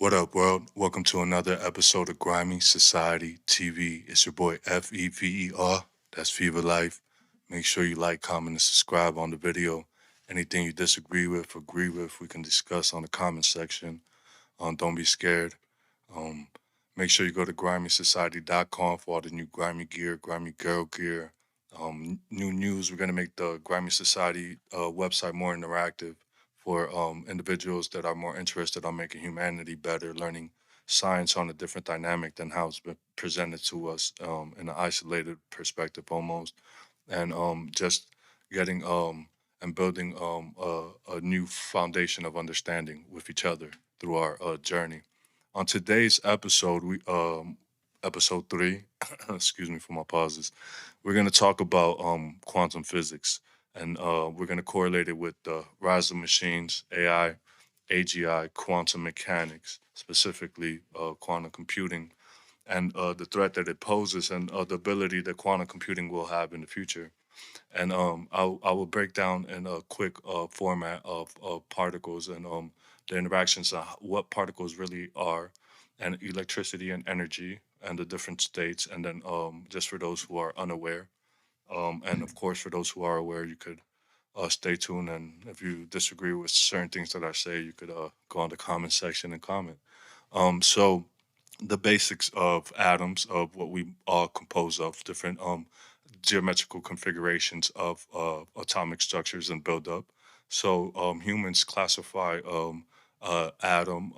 What up, world? Welcome to another episode of Grimy Society TV. It's your boy FEVER. That's Fever Life. Make sure you like, comment, and subscribe on the video. Anything you disagree with, agree with, we can discuss on the comment section. Don't be scared. Um, Make sure you go to grimysociety.com for all the new grimy gear, grimy girl gear, new news. We're going to make the Grimy Society website more interactive for individuals that are more interested on making humanity better, learning science on a different dynamic than how it's been presented to us in an isolated perspective almost, and just getting and building a new foundation of understanding with each other through our journey. On today's episode, we episode three, excuse me for my pauses. We're going to talk about quantum physics, and we're going to correlate it with the rise of machines, AI, AGI, quantum mechanics, specifically quantum computing, and the threat that it poses, and the ability that quantum computing will have in the future. And I will break down in a quick format of particles and the interactions of what particles really are, and electricity and energy and the different states. And then just for those who are unaware, and of course for those who are aware, you could stay tuned. And if you disagree with certain things that I say, you could go on the comment section and comment. So the basics of atoms, of what we are composed of, different geometrical configurations of atomic structures and buildup. So humans classify atom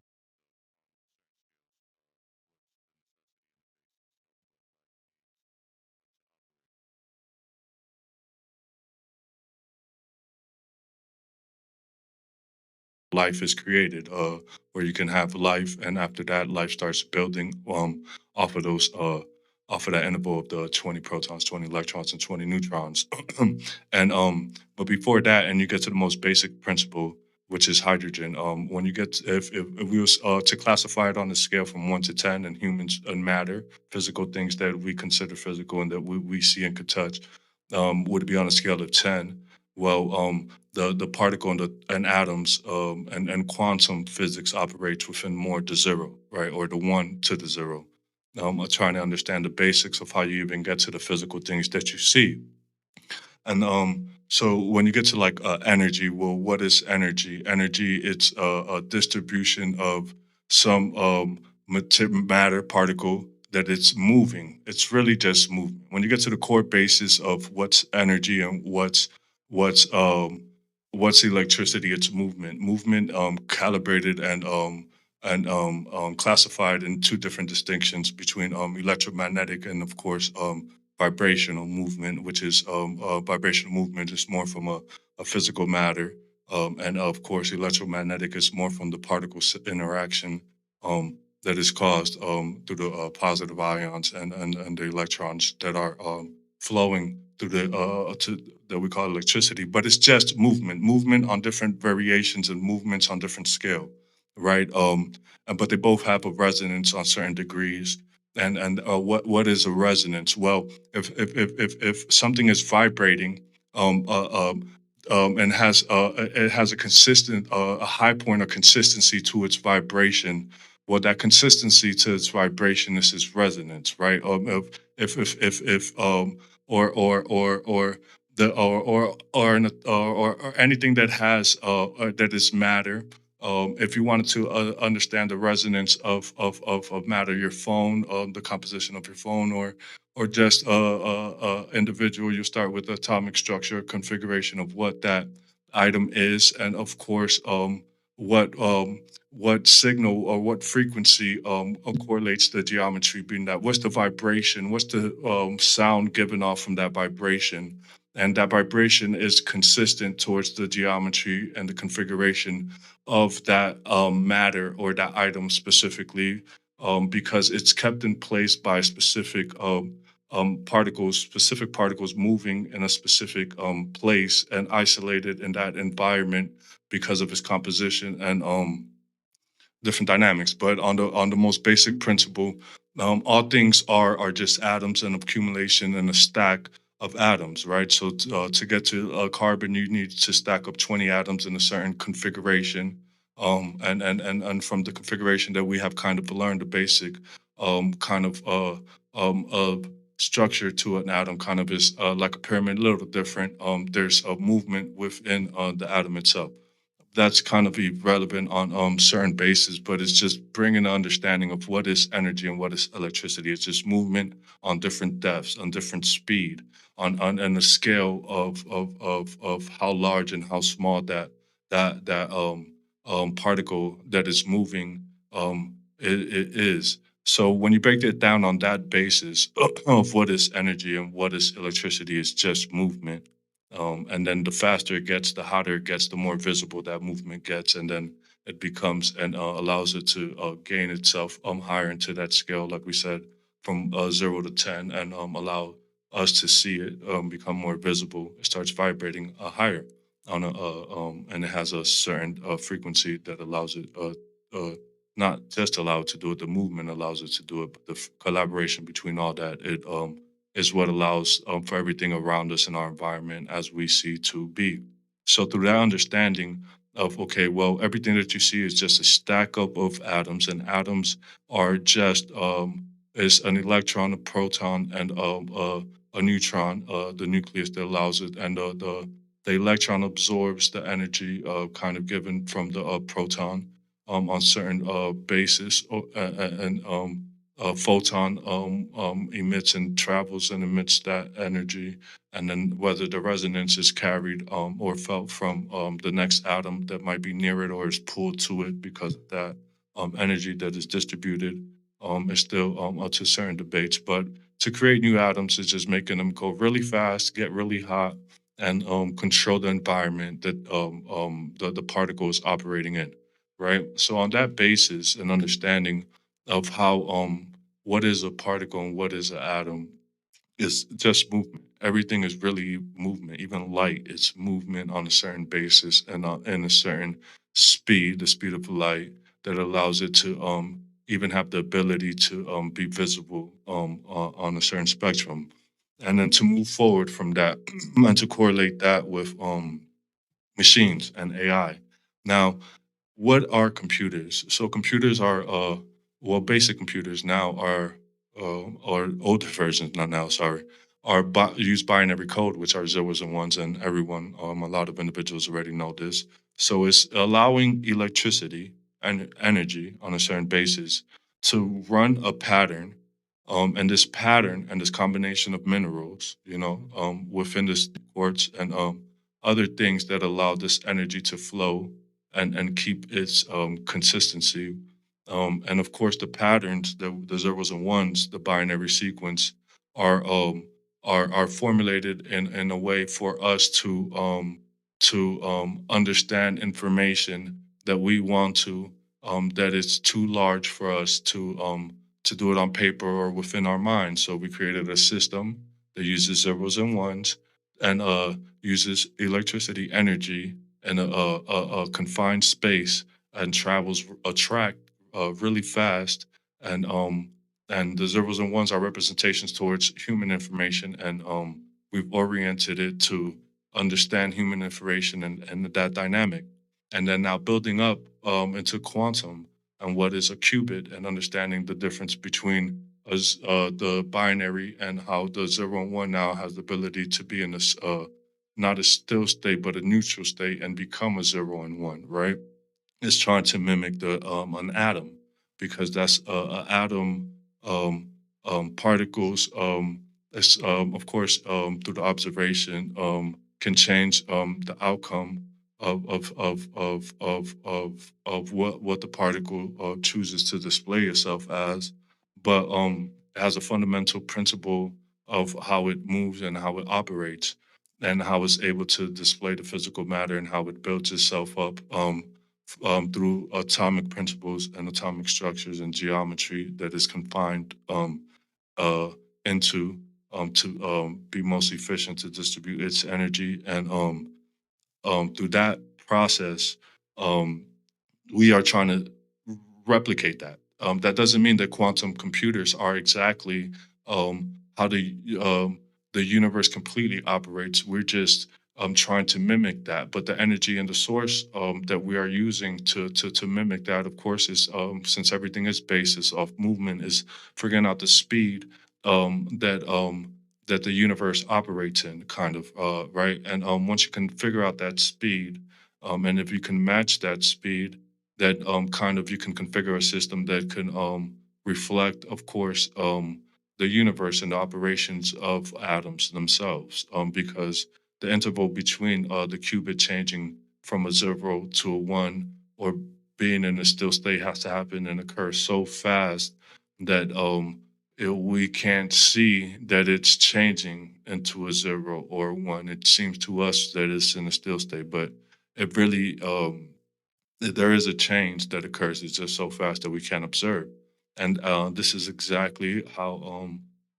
life is created, where you can have life, and after that, life starts building off of those. Off of that interval of the 20 protons, 20 electrons, and 20 neutrons. And but before that, and you get to the most basic principle, which is hydrogen. When you get if we was to classify it on a scale from 1 to 10, and humans and matter, physical things that we consider physical and that we see and could touch, would be on a scale of 10. Well, the particle and atoms and quantum physics operates within more the zero, right, or the 1 to the 0. Trying to understand the basics of how you even get to the physical things that you see. And so when you get to like energy, well, what is energy? Energy, it's a distribution of some matter particle that it's moving. It's really just movement. When you get to the core basis of what's energy and what's what's electricity, it's movement. Movement calibrated and classified in two different distinctions between electromagnetic and, of course, vibrational movement, which is vibrational movement is more from a physical matter, and of course, electromagnetic is more from the particle interaction that is caused through the positive ions and the electrons that are flowing through the that we call electricity. But it's just movement on different variations and movements on different scale, right? But they both have a resonance on certain degrees. And what is a resonance? Well, if something is vibrating, and has it has a consistent a high point of consistency to its vibration. Well, that consistency to its vibration is its resonance, right? If or the or anything that has that is matter. If you wanted to understand the resonance of matter, your phone, the composition of your phone, or just individual, you start with the atomic structure, configuration of what that item is, and of course, what what signal or what frequency correlates the geometry being that. What's the vibration? What's the sound given off from that vibration? And that vibration is consistent towards the geometry and the configuration of that matter or that item specifically, because it's kept in place by specific particles, specific particles moving in a specific place and isolated in that environment because of its composition and different dynamics. But on the most basic principle, all things are just atoms and accumulation in a stack of atoms, right? So to get to carbon, you need to stack up 20 atoms in a certain configuration. And from the configuration that we have kind of learned the basic kind of structure to an atom kind of is like a pyramid, a little different. There's a movement within the atom itself. That's kind of irrelevant on certain bases, but it's just bringing an understanding of what is energy and what is electricity. It's just movement on different depths, on different speed, on and the scale of how large and how small that particle that is moving it is. So when you break it down on that basis of what is energy and what is electricity, is just movement. And then the faster it gets, the hotter it gets, the more visible that movement gets, and then it becomes and allows it to gain itself higher into that scale, like we said, from 0 to 10, and allow us to see it become more visible. It starts vibrating higher on and it has a certain frequency that allows it not just allow it to do it, the movement allows it to do it, but the collaboration between all that, it is what allows for everything around us in our environment as we see to be. So through that understanding of, okay, well, everything that you see is just a stack up of atoms, and atoms are just is an electron, a proton, and a neutron, the nucleus that allows it, and the electron absorbs the energy kind of given from the proton on certain basis, and a photon emits and travels and emits that energy, and then whether the resonance is carried or felt from the next atom that might be near it or is pulled to it because of that energy that is distributed is still up to certain debates. But to create new atoms is just making them go really fast, get really hot, and control the environment that the particle is operating in, right? So on that basis, an understanding of how what is a particle and what is an atom is just movement. Everything is really movement. Even light is movement on a certain basis and a certain speed, the speed of light that allows it to even have the ability to be visible on a certain spectrum. And then to move forward from that and to correlate that with machines and AI. Now, what are computers? So computers are well, basic computers now are or older versions, not now, sorry, are use binary code, which are zeros and ones, and everyone, a lot of individuals already know this. So it's allowing electricity and energy on a certain basis to run a pattern, and this pattern and this combination of minerals, within this quartz and other things that allow this energy to flow and keep its consistency. And of course, the patterns, the zeros and ones, the binary sequence, are are formulated in a way for us to understand information that we want to, that is too large for us to do it on paper or within our mind. So we created a system that uses zeros and ones and uses electricity energy in a confined space and travels a track really fast, and the zeros and ones are representations towards human information, and we've oriented it to understand human information and that dynamic, and then now building up into quantum and what is a qubit and understanding the difference between as the binary and how the 0 and 1 now has the ability to be in this not a still state but a neutral state and become a 0 and 1, right? Is trying to mimic the an atom, because that's a atom particles. It's, of course, through the observation, can change the outcome of what the particle chooses to display itself as, but it has a fundamental principle of how it moves and how it operates and how it's able to display the physical matter and how it builds itself up through atomic principles and atomic structures and geometry that is confined uh, into to be most efficient to distribute its energy. And through that process, um, we are trying to replicate that. That doesn't mean that quantum computers are exactly how the universe completely operates. We're just trying to mimic that. But the energy and the source that we are using to mimic that, of course, is since everything is basis of movement, is figuring out the speed that the universe operates in, kind of right. And once you can figure out that speed, and if you can match that speed, that kind of you can configure a system that can reflect, of course, the universe and the operations of atoms themselves, because the interval between the qubit changing from a zero to a one, or being in a still state, has to happen and occur so fast that we can't see that it's changing into a zero or a one. It seems to us that it's in a still state, but it really there is a change that occurs. It's just so fast that we can't observe. And this is exactly how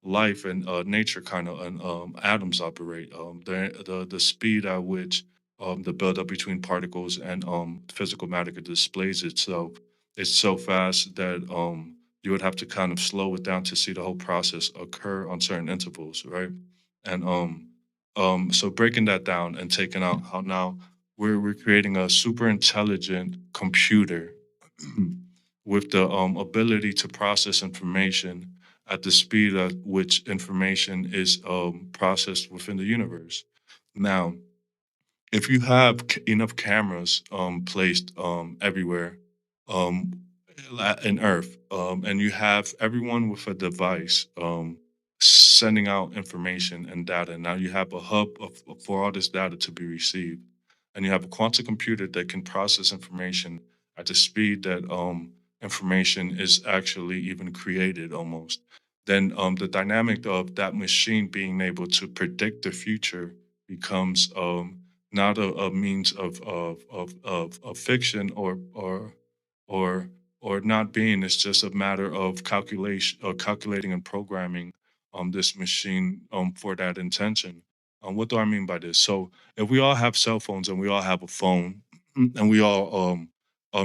life and nature kind of and atoms operate. The speed at which the buildup between particles and physical matter displays itself is so fast that you would have to kind of slow it down to see the whole process occur on certain intervals, right? And so breaking that down and taking out how now we're creating a super intelligent computer with the ability to process information at the speed at which information is processed within the universe. Now, if you have enough cameras placed everywhere um, in Earth, and you have everyone with a device sending out information and data, now you have a hub for all this data to be received, and you have a quantum computer that can process information at the speed that information is actually even created almost. Then the dynamic of that machine being able to predict the future becomes not a means of fiction or or not being. It's just a matter of calculation or calculating and programming this machine for that intention. What do I mean by this? So if we all have cell phones and we all have a phone and we all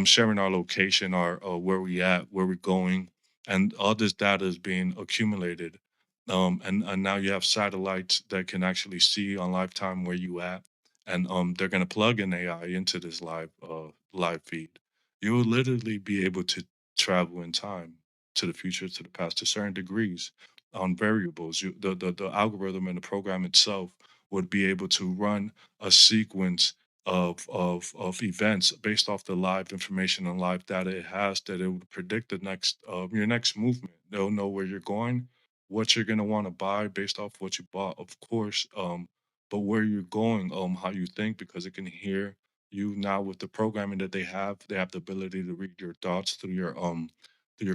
sharing our location, our where we at, where we're going, and all this data is being accumulated. And now you have satellites that can actually see on lifetime where you at, and they're going to plug in AI into this live feed. You will literally be able to travel in time to the future, to the past, to certain degrees on variables. The algorithm and the program itself would be able to run a sequence of events based off the live information and live data it has, that it would predict the next your next movement. They'll know where you're going, what you're gonna want to buy based off what you bought, of course, but where you're going, how you think, because it can hear you now with the programming that they have. They have the ability to read your thoughts through your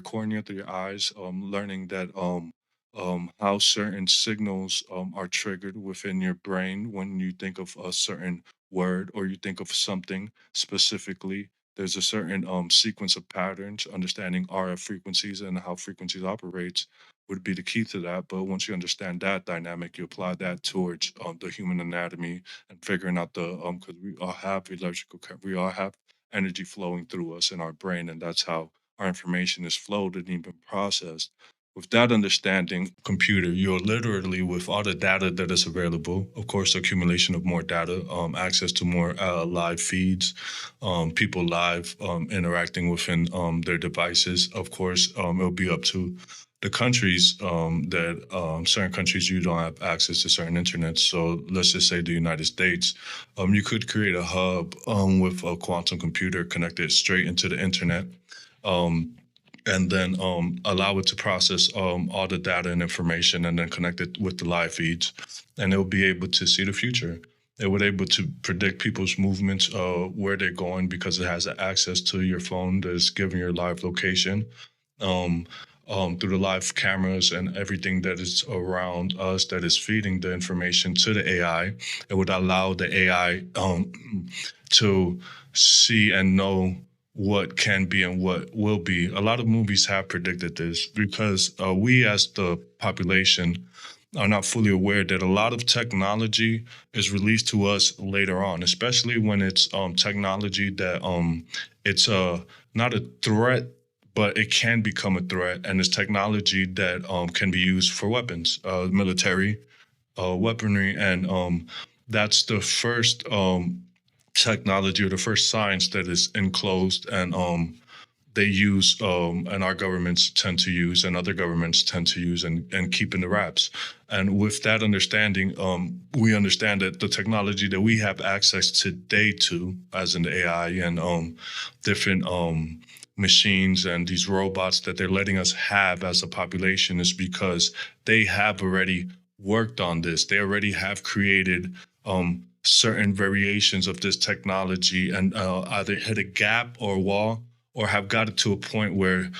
cornea, through your eyes, learning that how certain signals are triggered within your brain when you think of a certain word or you think of something specifically. There's a certain sequence of patterns. Understanding RF frequencies and how frequencies operates would be the key to that. But once you understand that dynamic, you apply that towards the human anatomy and figuring out the because we all have we all have energy flowing through us in our brain, and that's how our information is flowed and even processed. With that understanding, computer, you're literally with all the data that is available. Of course, accumulation of more data, access to more live feeds, people live interacting within their devices. Of course, it'll be up to the countries that certain countries you don't have access to certain internet. So let's just say the United States, you could create a hub with a quantum computer connected straight into the internet. Um, and then allow it to process all the data and information and then connect it with the live feeds, and it'll be able to see the future. It would able to predict people's movements, where they're going, because it has access to your phone that's giving your live location, um, through the live cameras and everything that is around us that is feeding the information to the AI. It would allow the AI to see and know what can be and what will be. A lot of movies have predicted this because we, as the population, are not fully aware that a lot of technology is released to us later on, especially when it's technology that it's not a threat, but it can become a threat, and it's technology that can be used for weapons, military weaponry, and that's the first technology or the first science that is enclosed and they use and our governments tend to use and other governments tend to use and keep in the wraps. And with that understanding, we understand that the technology that we have access today to, as in the AI and different machines and these robots that they're letting us have as a population, is because they have already worked on this. They already have created certain variations of this technology and either hit a gap or a wall or have got it to a point where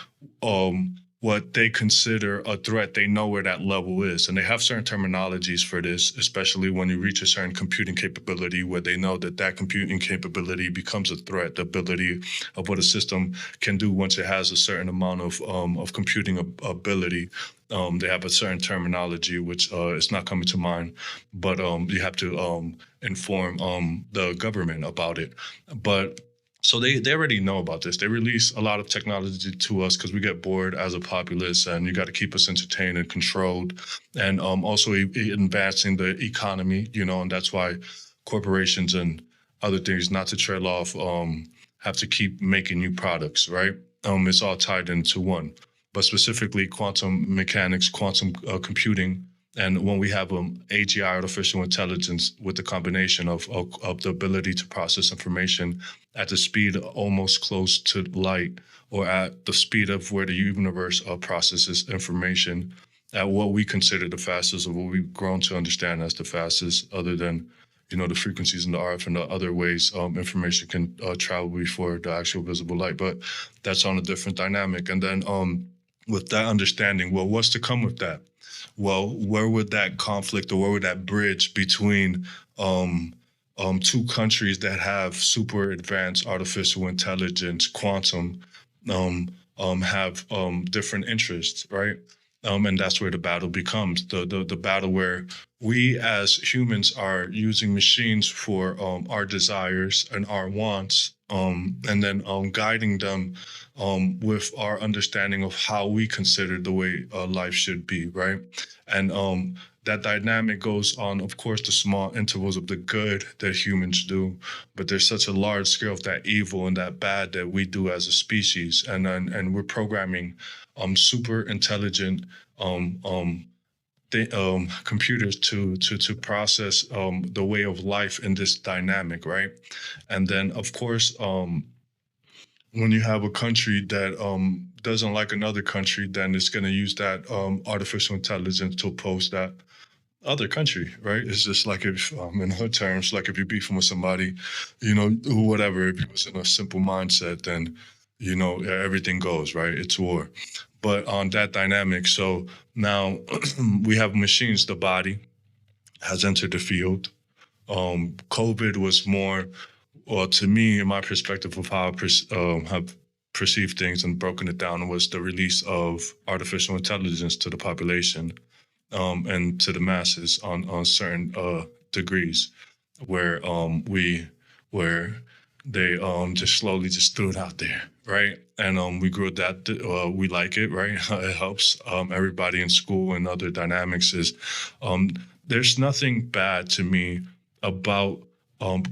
what they consider a threat, they know where that level is. And they have certain terminologies for this, especially when you reach a certain computing capability where they know that that computing capability becomes a threat, the ability of what a system can do once it has a certain amount of computing ability. They have a certain terminology, which is not coming to mind, but you have to inform the government about it. But so they already know about this. They release a lot of technology to us because we get bored as a populace, and you got to keep us entertained and controlled, and also advancing the economy. And that's why corporations and other things, not to trail off, have to keep making new products. Right? It's all tied into one, but specifically quantum mechanics, quantum computing. And when we have AGI, artificial intelligence, with the combination of the ability to process information at the speed almost close to light, or at the speed of where the universe processes information at what we consider the fastest, or what we've grown to understand as the fastest, other than the frequencies in the RF and the other ways information can travel before the actual visible light. But that's on a different dynamic. And then with that understanding, well, what's to come with that? Well, where would that conflict, or where would that bridge between two countries that have super advanced artificial intelligence, quantum, have different interests, right? And that's where the battle becomes the battle where we as humans are using machines for our desires and our wants, and then guiding them with our understanding of how we consider the way life should be, right? And that dynamic goes on, of course, the small intervals of the good that humans do, but there's such a large scale of that evil and that bad that we do as a species, and we're programming super intelligent computers to process the way of life in this dynamic, right? And then, of course, when you have a country that doesn't like another country, then it's going to use that artificial intelligence to oppose that other country, right? It's just like if, in her terms, like if you're beefing with somebody, whatever, if it was in a simple mindset, then, everything goes, right? It's war. But on that dynamic, so now we have machines, the body has entered the field. COVID was more, well, to me, in my perspective of how I have perceived things and broken it down, was the release of artificial intelligence to the population, and to the masses on certain degrees, where where they just slowly just threw it out there, right? And we grew that. We like it, right? It helps everybody in school and other dynamics. Is there's nothing bad to me about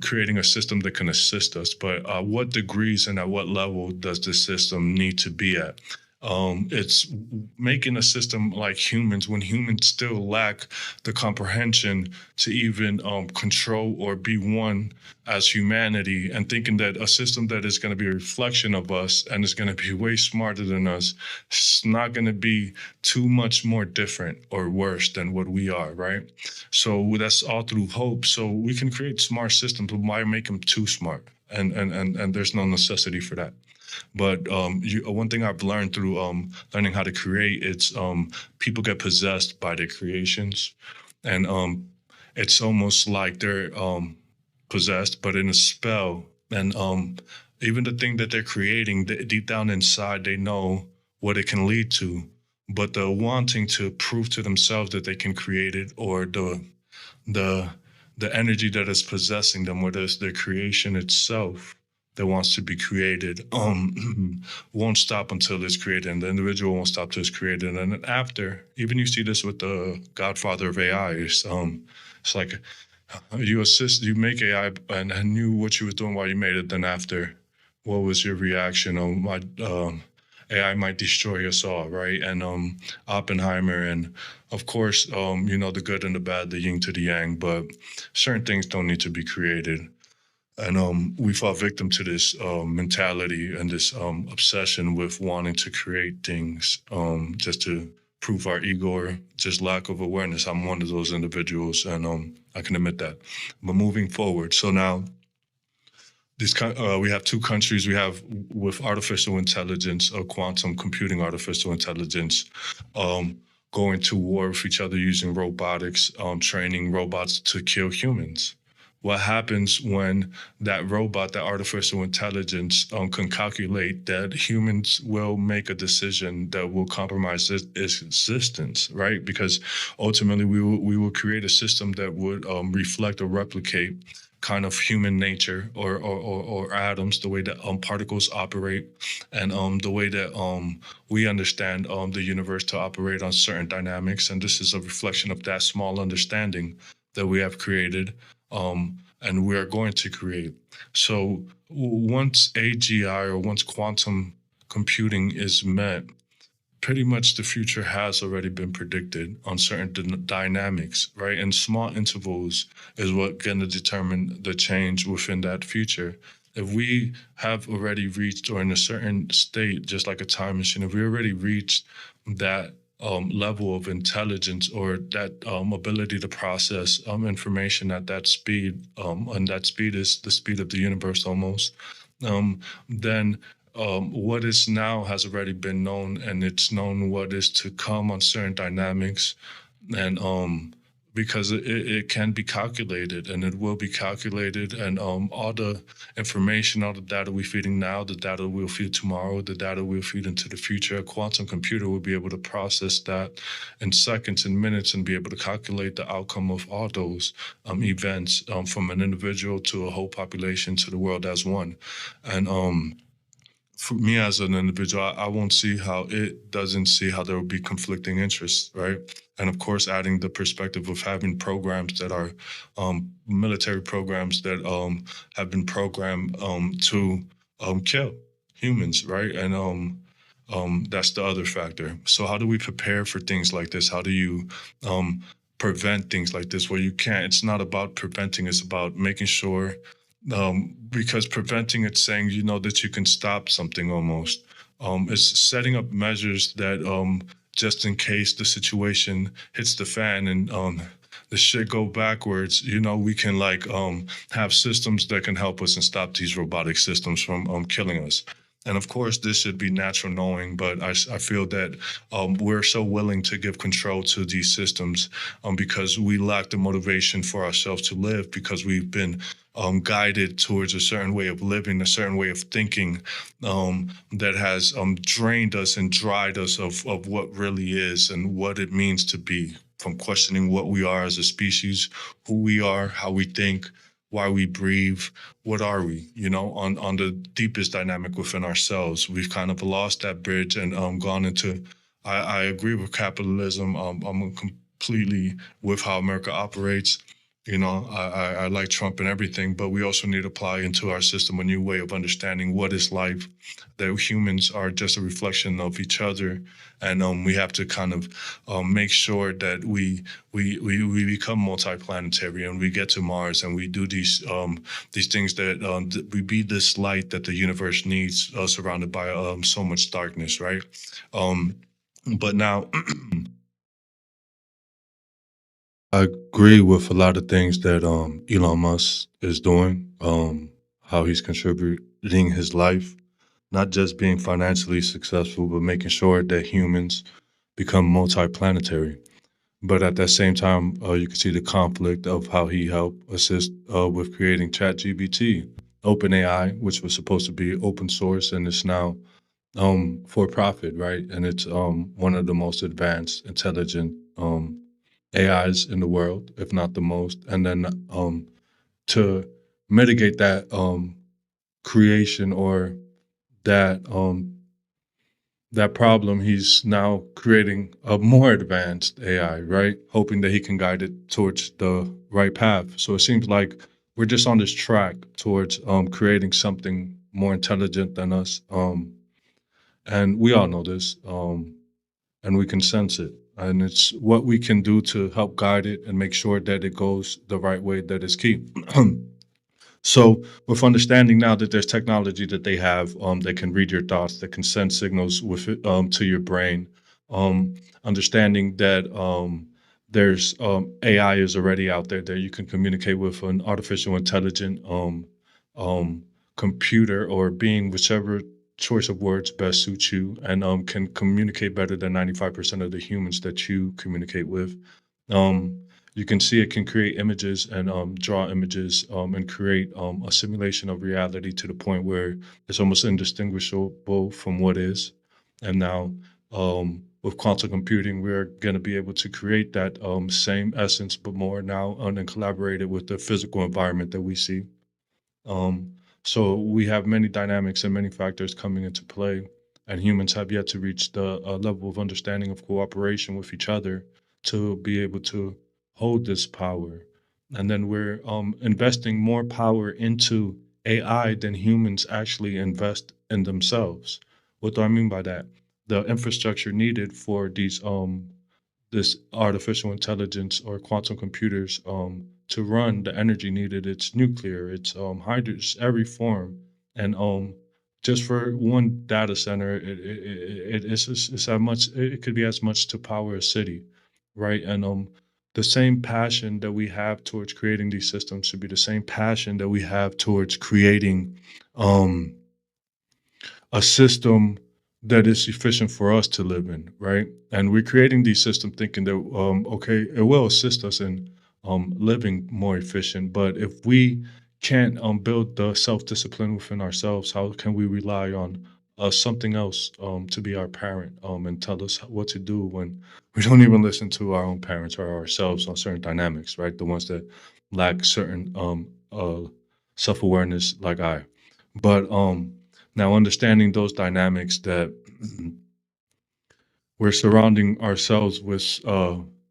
creating a system that can assist us, but what degrees and at what level does the system need to be at? It's making a system like humans, when humans still lack the comprehension to even control or be one as humanity, and thinking that a system that is going to be a reflection of us and is going to be way smarter than us, it's not going to be too much more different or worse than what we are, right? So that's all through hope. So we can create smart systems, but why make them too smart? And there's no necessity for that. But one thing I've learned through learning how to create, it's people get possessed by their creations, and it's almost like they're possessed, but in a spell. And even the thing that they're creating, deep down inside, they know what it can lead to, but the wanting to prove to themselves that they can create it, or the the energy that is possessing them, whether it's their creation itself that wants to be created, won't stop until it's created, and the individual won't stop till it's created. And then after, even you see this with the godfather of AI, it's like You make AI and I knew what you were doing while you made it. Then after, what was your reaction? My AI might destroy us all, right? And Oppenheimer, and of course, the good and the bad, the yin to the yang. But certain things don't need to be created, and we fall victim to this mentality and this obsession with wanting to create things just to prove our ego or just lack of awareness. I'm one of those individuals, and I can admit that. But moving forward, so now we have two countries. We have with artificial intelligence, quantum computing, artificial intelligence, um, going to war with each other using robotics, training robots to kill humans. What happens when that robot, that artificial intelligence, can calculate that humans will make a decision that will compromise its existence, right? Because ultimately, we will create a system that would reflect or replicate kind of human nature or atoms, the way that particles operate, and the way that we understand the universe to operate on certain dynamics. And this is a reflection of that small understanding that we have created, and we are going to create. So once AGI or once quantum computing is met, pretty much the future has already been predicted on certain dynamics, right? And small intervals is what going to determine the change within that future. If we have already reached, or in a certain state, just like a time machine, if we already reached that level of intelligence or that ability to process information at that speed, and that speed is the speed of the universe almost, then what is now has already been known, and it's known what is to come on certain dynamics, and because it can be calculated, and it will be calculated, and all the information, all the data we're feeding now, the data we'll feed tomorrow, the data we'll feed into the future, a quantum computer will be able to process that in seconds and minutes and be able to calculate the outcome of all those events, from an individual to a whole population to the world as one. And for me as an individual, I won't see how it doesn't see how there will be conflicting interests, right? And of course, adding the perspective of having programs that are military programs that have been programmed to kill humans, right? And that's the other factor. So, how do we prepare for things like this? How do you prevent things like this? Where you can't. It's not about preventing. It's about making sure, because preventing, it's saying you know that you can stop something almost. It's setting up measures that just in case the situation hits the fan and the shit go backwards, we can like have systems that can help us and stop these robotic systems from killing us. And of course, this should be natural knowing, but I feel that we're so willing to give control to these systems because we lack the motivation for ourselves to live, because we've been guided towards a certain way of living, a certain way of thinking that has drained us and dried us of what really is and what it means to be, from questioning what we are as a species, who we are, how we think, why we breathe, what are we, on the deepest dynamic within ourselves. We've kind of lost that bridge and gone into, I agree with capitalism. I'm completely with how America operates. I like Trump and everything, but we also need to apply into our system a new way of understanding what is life, that humans are just a reflection of each other. And we have to kind of make sure that we become multiplanetary and we get to Mars and we do these things that we be this light that the universe needs, surrounded by so much darkness, right? But now I agree with a lot of things that Elon Musk is doing, how he's contributing his life, not just being financially successful, but making sure that humans become multiplanetary. But at that same time, you can see the conflict of how he helped assist with creating ChatGPT, OpenAI, which was supposed to be open source and is now for profit, right? And it's one of the most advanced, intelligent AIs in the world, if not the most. And then to mitigate that creation or that that problem, he's now creating a more advanced AI, right? Hoping that he can guide it towards the right path. So it seems like we're just on this track towards creating something more intelligent than us. And we all know this, and we can sense it. And it's what we can do to help guide it and make sure that it goes the right way that is key. So, with understanding now that there's technology that they have that can read your thoughts, that can send signals with it, to your brain, um, understanding that there's AI is already out there that you can communicate with an artificial intelligent um, computer or being, whichever choice of words best suits you, and can communicate better than 95% of the humans that you communicate with. Um, you can see it can create images and draw images and create a simulation of reality to the point where it's almost indistinguishable from what is. And now, with quantum computing, we're going to be able to create that same essence, but more now and collaborate it with the physical environment that we see. Um, so we have many dynamics and many factors coming into play, and humans have yet to reach the level of understanding of cooperation with each other to be able to hold this power. And then we're investing more power into AI than humans actually invest in themselves. What do I mean by that? The infrastructure needed for these this artificial intelligence or quantum computers to run the energy needed. It's nuclear, it's hydrogen, it's every form, and just for one data center, it's as much. It could be as much to power a city, right? And the same passion that we have towards creating these systems should be the same passion that we have towards creating um a system that is efficient for us to live in, right? And we're creating these systems thinking that, okay, it will assist us in living more efficient. But if we can't build the self discipline within ourselves, how can we rely on something else to be our parent and tell us what to do when we don't even listen to our own parents or ourselves on certain dynamics, right? The ones that lack certain self awareness, like I. But now, understanding those dynamics that we're surrounding ourselves with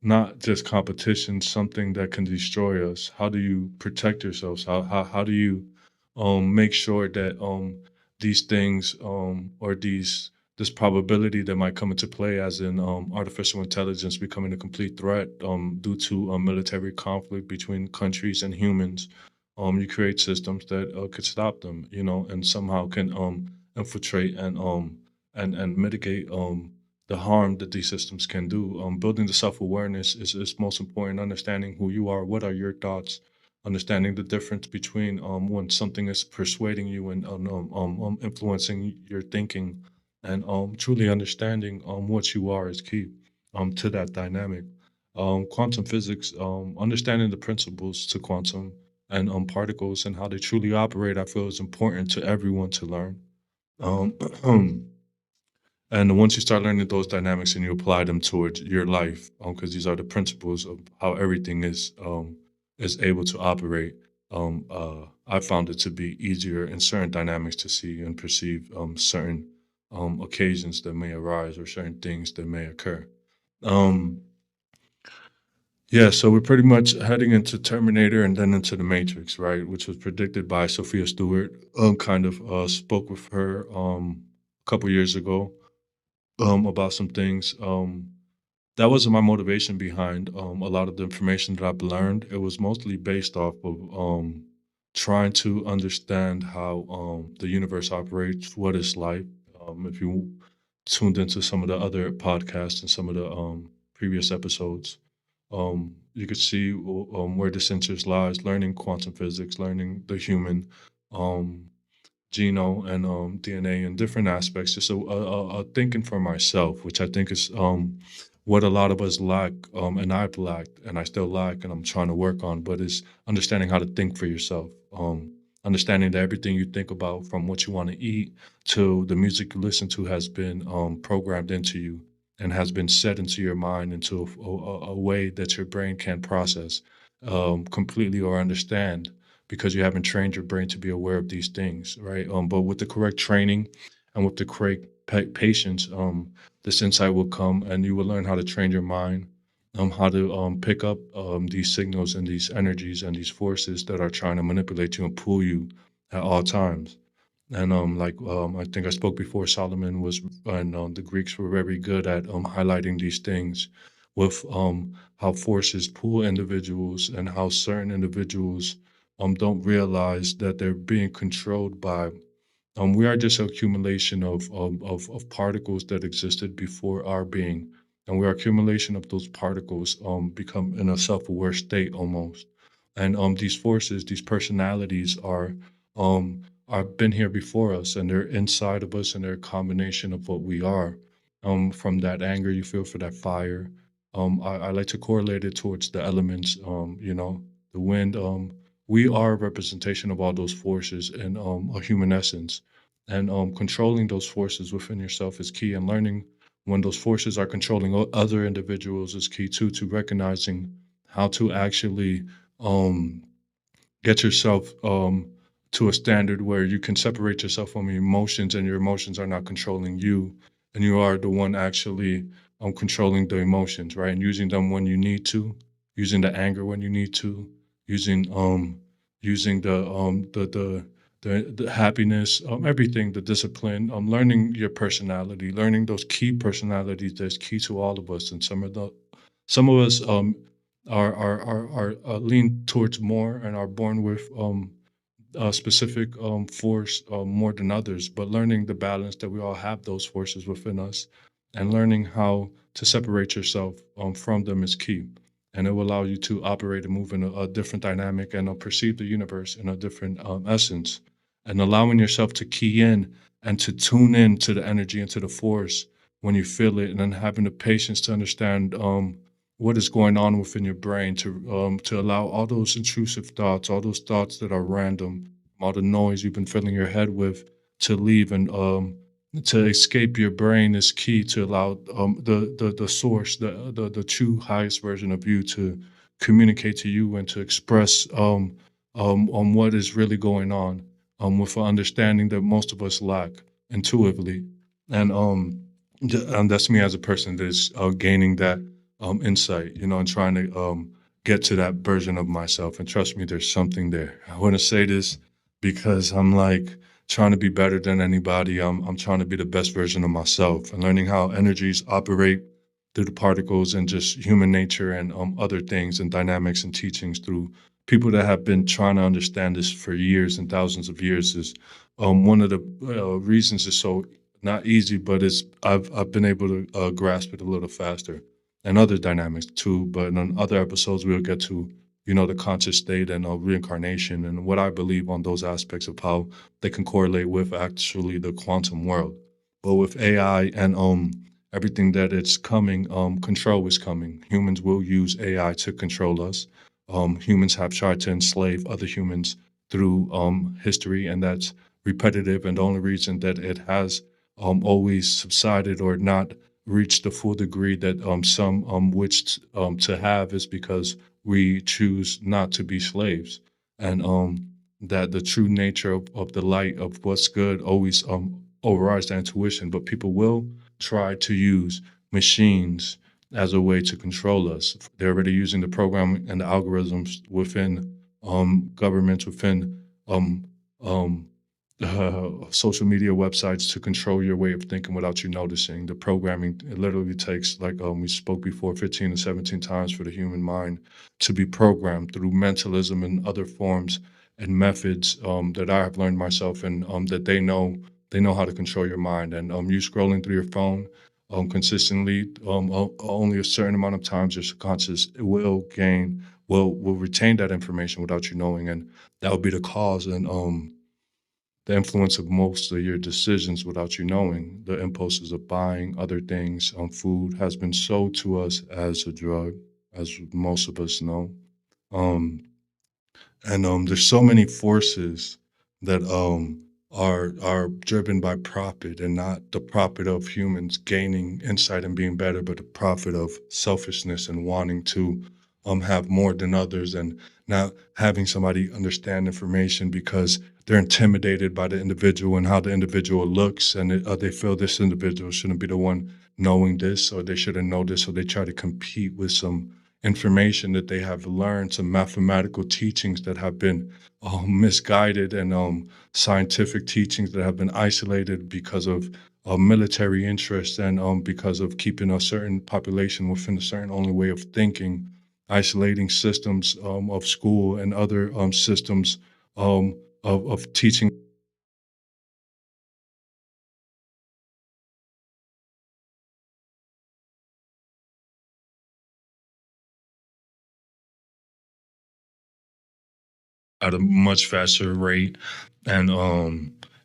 not just competition, something that can destroy us. How do you protect yourselves? How do you make sure that these things or this probability that might come into play, as in artificial intelligence becoming a complete threat due to military conflict between countries and humans, you create systems that could stop them, and somehow can infiltrate and mitigate the harm that these systems can do. Building the self awareness is most important. Understanding who you are, what are your thoughts, understanding the difference between when something is persuading you and influencing your thinking, and truly understanding what you are is key to that dynamic. Quantum physics, understanding the principles to quantum and particles and how they truly operate, I feel is important to everyone to learn. Um, And once you start learning those dynamics and you apply them towards your life, because these are the principles of how everything is able to operate, I found it to be easier in certain dynamics to see and perceive certain occasions that may arise or certain things that may occur. Um, yeah, so we're pretty much heading into Terminator and then into the Matrix, right? Which was predicted by Sophia Stewart. Kind of spoke with her a couple years ago about some things. That wasn't my motivation behind a lot of the information that I've learned. It was mostly based off of trying to understand how the universe operates, what it's like. If you tuned into some of the other podcasts and some of the previous episodes, you could see where this interest lies, learning quantum physics, learning the human um, genome and DNA and different aspects, just a thinking for myself, which I think is what a lot of us lack, and I've lacked, and I still lack, and I'm trying to work on. But is understanding how to think for yourself, understanding that everything you think about, from what you want to eat to the music you listen to, has been programmed into you and has been set into your mind into a way that your brain can't process completely or understand because you haven't trained your brain to be aware of these things, right? But with the correct training and with the correct patience, this insight will come, and you will learn how to train your mind, how to pick up these signals and these energies and these forces that are trying to manipulate you and pull you at all times. And I think I spoke before, Solomon was, and the Greeks were very good at highlighting these things with how forces pull individuals and how certain individuals don't realize that they're being controlled by. We are just an accumulation of particles that existed before our being, and we are accumulation of those particles become in a self-aware state almost. And these forces, these personalities are been here before us, and they're inside of us, and they're a combination of what we are. From that anger you feel for that fire, I like to correlate it towards the elements. The wind. We are a representation of all those forces in a human essence, and controlling those forces within yourself is key. And learning when those forces are controlling other individuals is key too. To recognizing how to actually um, get yourself to a standard where you can separate yourself from your emotions, and your emotions are not controlling you, and you are the one actually controlling the emotions, right? And using them when you need to, using the anger when you need to, using using the happiness, everything, the discipline, learning your personality, learning those key personalities that's key to all of us. And some of us are lean towards more and are born with a specific force more than others, but learning the balance that we all have those forces within us, and learning how to separate yourself from them is key. And it will allow you to operate and move in a different dynamic, and perceive the universe in a different essence. And allowing yourself to key in and to tune in to the energy and to the force when you feel it, and then having the patience to understand what is going on within your brain, to allow all those intrusive thoughts, all those thoughts that are random, all the noise you've been filling your head with, to leave, and to escape your brain is key to allow the source, the true highest version of you to communicate to you and to express on what is really going on, with an understanding that most of us lack intuitively. And that's me as a person that's gaining that insight, and trying to get to that version of myself. And trust me, there's something there. I want to say this because I'm like trying to be better than anybody. I'm trying to be the best version of myself, and learning how energies operate through the particles and just human nature, and other things and dynamics and teachings through people that have been trying to understand this for years and thousands of years is one of the reasons it's so not easy, but I've been able to grasp it a little faster, and other dynamics too. But on other episodes, we'll get to the conscious state and reincarnation, and what I believe on those aspects of how they can correlate with actually the quantum world. But with AI and everything that it's coming, control is coming. Humans will use AI to control us. Humans have tried to enslave other humans through history, and that's repetitive. And the only reason that it has always subsided or not reached the full degree that some wish to have is because we choose not to be slaves. And that the true nature of the light of what's good always overrides the intuition. But people will try to use machines as a way to control us. They're already using the program and the algorithms within governments, within um, um, social media websites to control your way of thinking without you noticing. The programming, it literally takes, like we spoke before, 15 to 17 times for the human mind to be programmed through mentalism and other forms and methods that I have learned myself, and that they know how to control your mind. And you scrolling through your phone consistently, only a certain amount of times your subconscious will retain that information without you knowing, and that will be the cause and the influence of most of your decisions without you knowing. The impulses of buying other things, food, has been sold to us as a drug, as most of us know. Um, and there's so many forces that are driven by profit, and not the profit of humans gaining insight and being better, but the profit of selfishness and wanting to have more than others, and not having somebody understand information because they're intimidated by the individual and how the individual looks, and they feel this individual shouldn't be the one knowing this, or they shouldn't know this, so they try to compete with some information that they have learned, some mathematical teachings that have been misguided, and scientific teachings that have been isolated because of military interests, and because of keeping a certain population within a certain only way of thinking, isolating systems of school and other systems of teaching at a much faster rate. And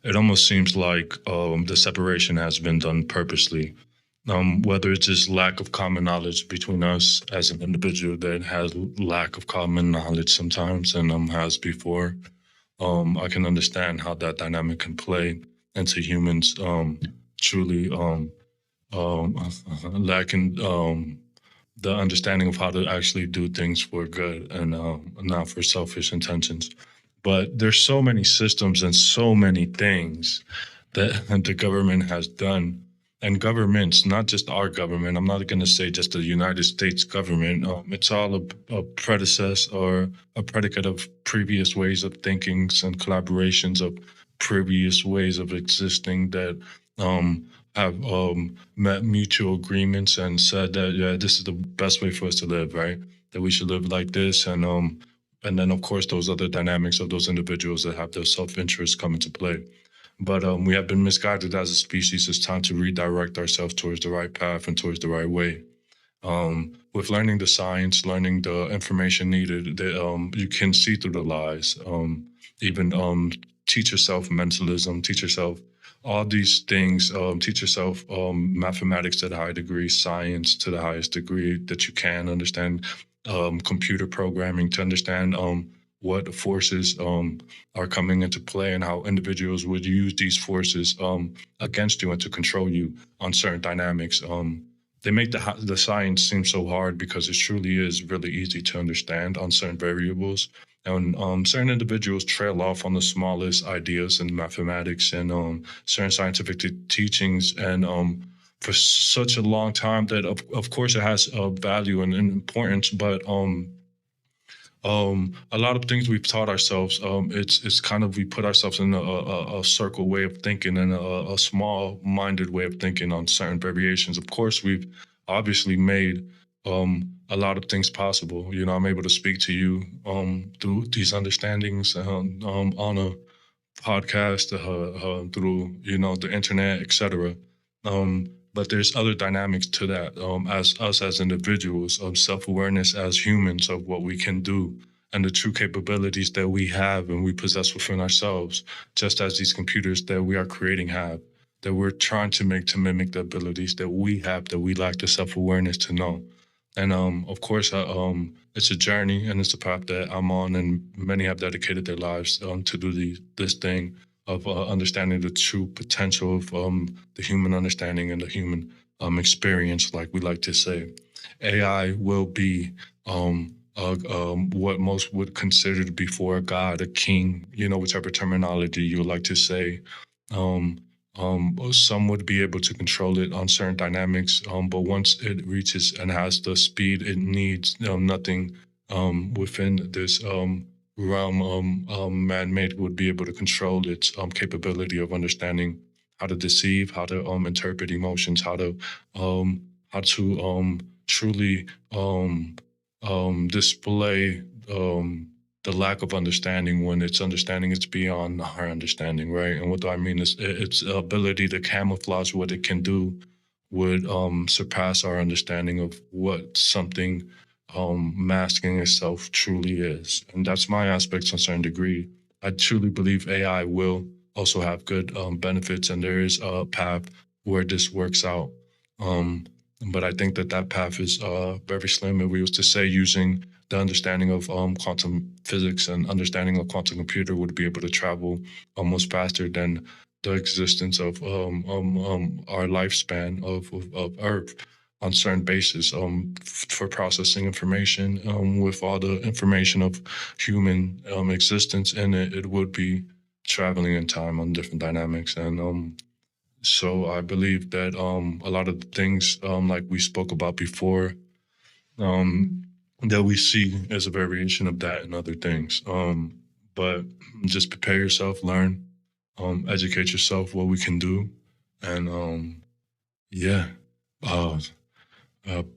it almost seems like the separation has been done purposely. Whether it's just lack of common knowledge between us as an individual that has lack of common knowledge sometimes and has before, I can understand how that dynamic can play into humans truly lacking the understanding of how to actually do things for good and not for selfish intentions. But there's so many systems and so many things that the government has done. And governments, not just our government, I'm not going to say just the United States government. It's all a predecessor or a predicate of previous ways of thinkings and collaborations of previous ways of existing that have met mutual agreements and said that, yeah, this is the best way for us to live, right? That we should live like this, and then of course those other dynamics of those individuals that have their self-interest come into play. But we have been misguided as a species. It's time to redirect ourselves towards the right path and towards the right way. With learning the science, learning the information needed, that you can see through the lies. Even teach yourself mentalism, teach yourself all these things. Teach yourself mathematics to the high degree, science to the highest degree that you can understand. Computer programming to understand what forces are coming into play and how individuals would use these forces against you and to control you on certain dynamics. They make the science seem so hard because it truly is really easy to understand on certain variables. And certain individuals trail off on the smallest ideas in mathematics and certain scientific teachings, and for such a long time that, of course, it has value and importance, but a lot of things we've taught ourselves, it's kind of we put ourselves in a circle way of thinking and a small minded way of thinking on certain variations. Of course, we've obviously made a lot of things possible. You know, I'm able to speak to you through these understandings on a podcast, through the internet, etc. But there's other dynamics to that. As us as individuals, of self awareness as humans of what we can do and the true capabilities that we have and we possess within ourselves, just as these computers that we are creating have. That we're trying to make to mimic the abilities that we have, that we lack the self awareness to know. And of course, it's a journey and it's a path that I'm on, and many have dedicated their lives to do this thing of understanding the true potential of the human understanding and the human experience, like we like to say. AI will be what most would consider to be for a god, a king, whichever terminology you would like to say. Um, some would be able to control it on certain dynamics, but once it reaches and has the speed it needs, nothing within this realm man-made would be able to control its capability of understanding how to deceive, how to interpret emotions, how to truly display the lack of understanding when its understanding is beyond our understanding, right? And what do I mean is its ability to camouflage what it can do would surpass our understanding of what something masking itself truly is. And that's my aspect to a certain degree. I truly believe AI will also have good benefits, and there is a path where this works out. Um, but I think that that path is very slim. If we was to say using the understanding of quantum physics and understanding of quantum computer would be able to travel almost faster than the existence of our lifespan of Earth. on certain basis for processing information. With all the information of human existence in it, it would be traveling in time on different dynamics. And so I believe that a lot of the things like we spoke about before um, that we see as a variation of that and other things. But just prepare yourself, learn, educate yourself what we can do. And yeah. Uh,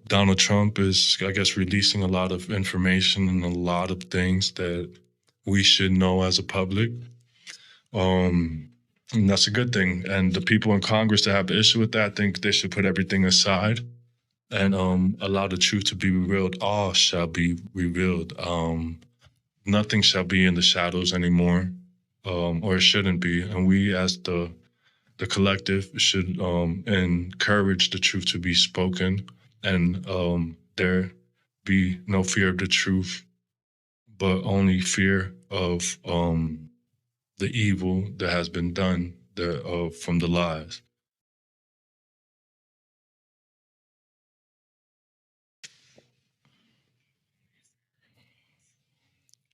Donald Trump is, I guess, releasing a lot of information and a lot of things that we should know as a public. And that's a good thing. And the people in Congress that have the issue with that, I think they should put everything aside and allow the truth to be revealed. All shall be revealed. Nothing shall be in the shadows anymore, or it shouldn't be. And we, as the collective, should encourage the truth to be spoken, and there be no fear of the truth, but only fear of the evil that has been done from the lies.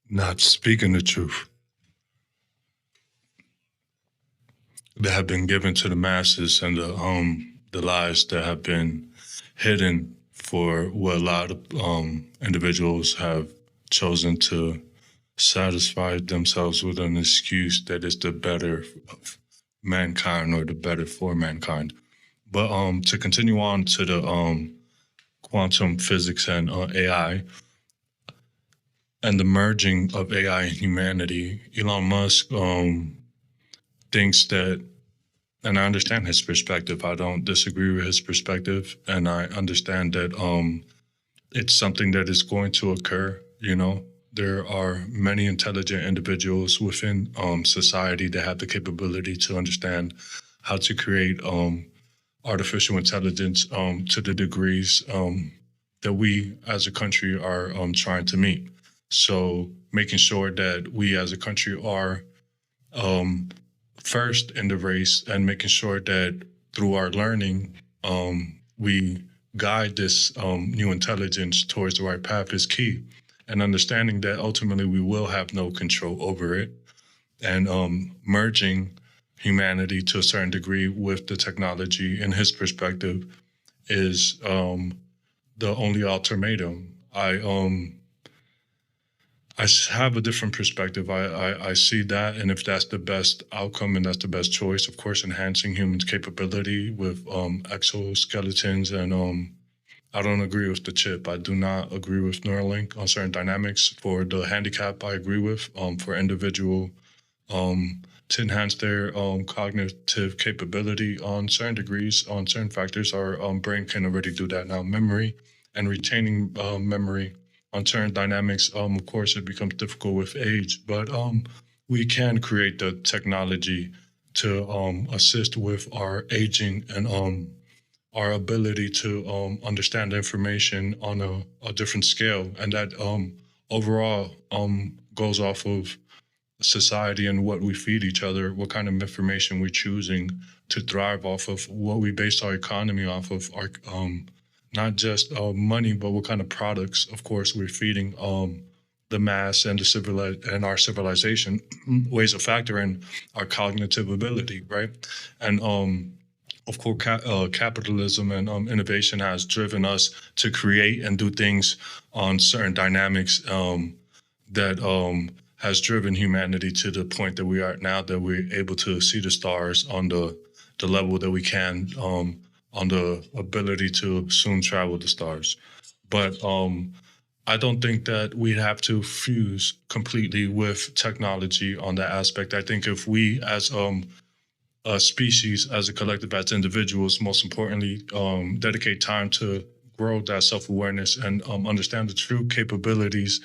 Not speaking the truth that have been given to the masses, and the lies that have been hidden for what a lot of individuals have chosen to satisfy themselves with an excuse that is the better of mankind or the better for mankind. But to continue on to the quantum physics and AI and the merging of AI and humanity, Elon Musk thinks that, and I understand his perspective. I don't disagree with his perspective, and I understand that it's something that is going to occur. There are many intelligent individuals within society that have the capability to understand how to create artificial intelligence to the degrees that we as a country are trying to meet. So making sure that we as a country are um, first in the race, and making sure that through our learning, we guide this new intelligence towards the right path is key. And understanding that ultimately we will have no control over it, and merging humanity to a certain degree with the technology, in his perspective, is the only ultimatum. I have a different perspective. I see that, and if that's the best outcome and that's the best choice, of course, enhancing humans' capability with exoskeletons, and I don't agree with the chip. I do not agree with Neuralink on certain dynamics. For the handicap, I agree with for individual to enhance their cognitive capability on certain degrees, on certain factors. Our brain can already do that now. Memory and retaining memory on certain dynamics, of course, it becomes difficult with age, but we can create the technology to assist with our aging and our ability to understand information on a different scale. And that overall goes off of society and what we feed each other, what kind of information we're choosing to thrive off of, what we base our economy off of, our not just money, but what kind of products, of course, we're feeding the mass and and our civilization weighs a factor in our cognitive ability, right? And of course, capitalism and innovation has driven us to create and do things on certain dynamics that has driven humanity to the point that we are now, that we're able to see the stars on the level that we can, on the ability to soon travel the stars. But I don't think that we'd have to fuse completely with technology on that aspect. I think if we, as a species, as a collective, as individuals, most importantly, dedicate time to grow that self-awareness and understand the true capabilities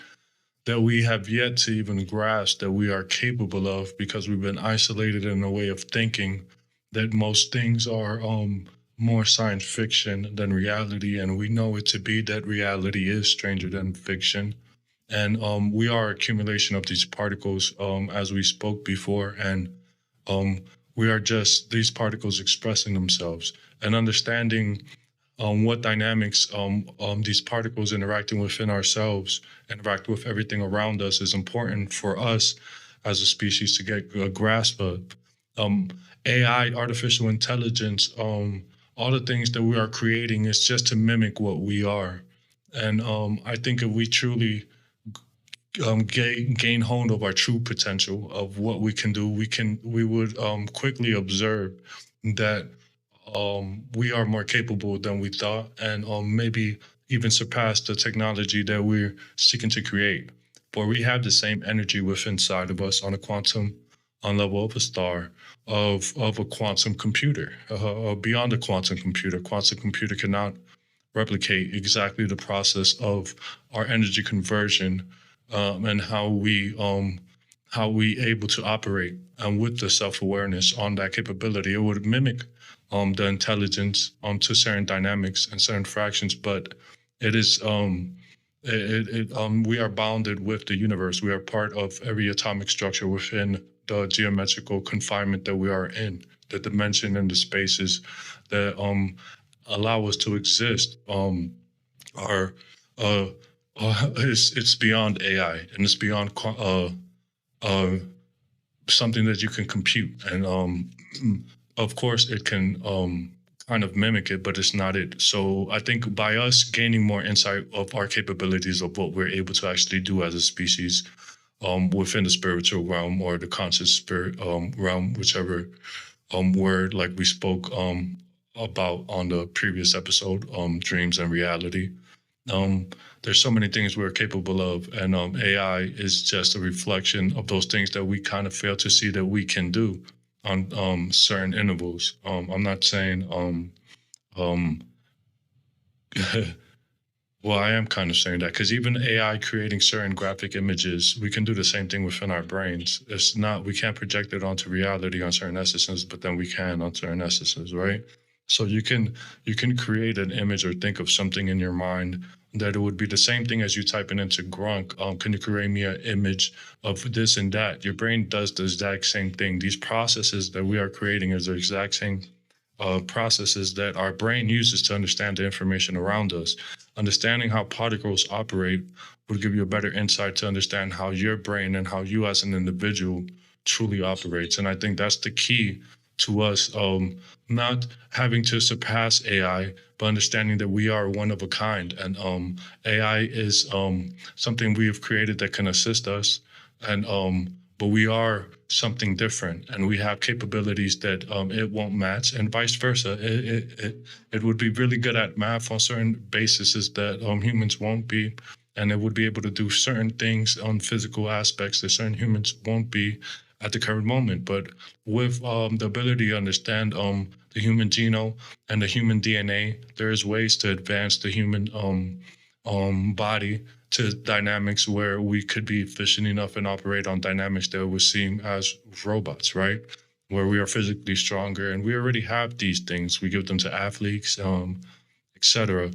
that we have yet to even grasp that we are capable of, because we've been isolated in a way of thinking that most things are more science fiction than reality, and we know it to be that reality is stranger than fiction. And we are accumulation of these particles, as we spoke before, and um, we are just these particles expressing themselves, and understanding what dynamics these particles interacting within ourselves, interact with everything around us, is important for us as a species to get a grasp of. Um, AI, artificial intelligence, all the things that we are creating is just to mimic what we are. And I think if we truly gain hold of our true potential of what we can do, we would quickly observe that we are more capable than we thought, and maybe even surpass the technology that we're seeking to create. But we have the same energy within inside of us on a quantum, on level of a star, of a quantum computer, beyond a quantum computer. Quantum computer cannot replicate exactly the process of our energy conversion, and how we able to operate, and with the self-awareness on that capability. It would mimic the intelligence to certain dynamics and certain fractions, but it is we are bounded with the universe. We are part of every atomic structure within the geometrical confinement that we are in, the dimension and the spaces that allow us to exist. Are it's beyond AI, and it's beyond uh, something that you can compute. And of course, it can kind of mimic it, but it's not it. So I think by us gaining more insight of our capabilities of what we're able to actually do as a species, within the spiritual realm or the conscious spirit realm, whichever word like we spoke about on the previous episode, dreams and reality. Um, there's so many things we're capable of, and AI is just a reflection of those things that we kind of fail to see that we can do on certain intervals. I'm not saying um, well, I am kind of saying that because even AI creating certain graphic images, we can do the same thing within our brains. It's not, we can't project it onto reality on certain essences, but then we can on certain essences, right? So you can create an image or think of something in your mind that it would be the same thing as you typing into Grok. Can you create me an image of this and that? Your brain does the exact same thing. These processes that we are creating is the exact same processes that our brain uses to understand the information around us. Understanding how particles operate would give you a better insight to understand how your brain and how you as an individual truly operates. And I think that's the key to us not having to surpass AI, but understanding that we are one of a kind. And AI is something we have created that can assist us. And but we are something different, and we have capabilities that it won't match, and vice versa. It would be really good at math on certain bases that humans won't be, and it would be able to do certain things on physical aspects that certain humans won't be at the current moment. But with the ability to understand the human genome and the human DNA, there is ways to advance the human body to dynamics where we could be efficient enough and operate on dynamics that would seem as robots, right? Where we are physically stronger, and we already have these things. We give them to athletes, etc.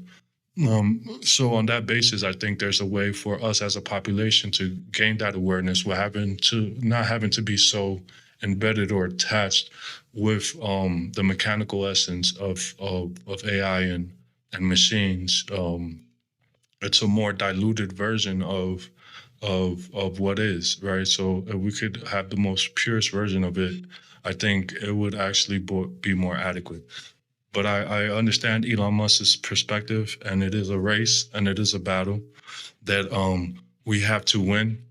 So on that basis, I think there's a way for us as a population to gain that awareness. We're having to not having to be so embedded or attached with the mechanical essence of AI and machines. It's a more diluted version of what is, right. So if we could have the most purest version of it, I think it would actually be more adequate. But I understand Elon Musk's perspective, and it is a race and it is a battle that we have to win.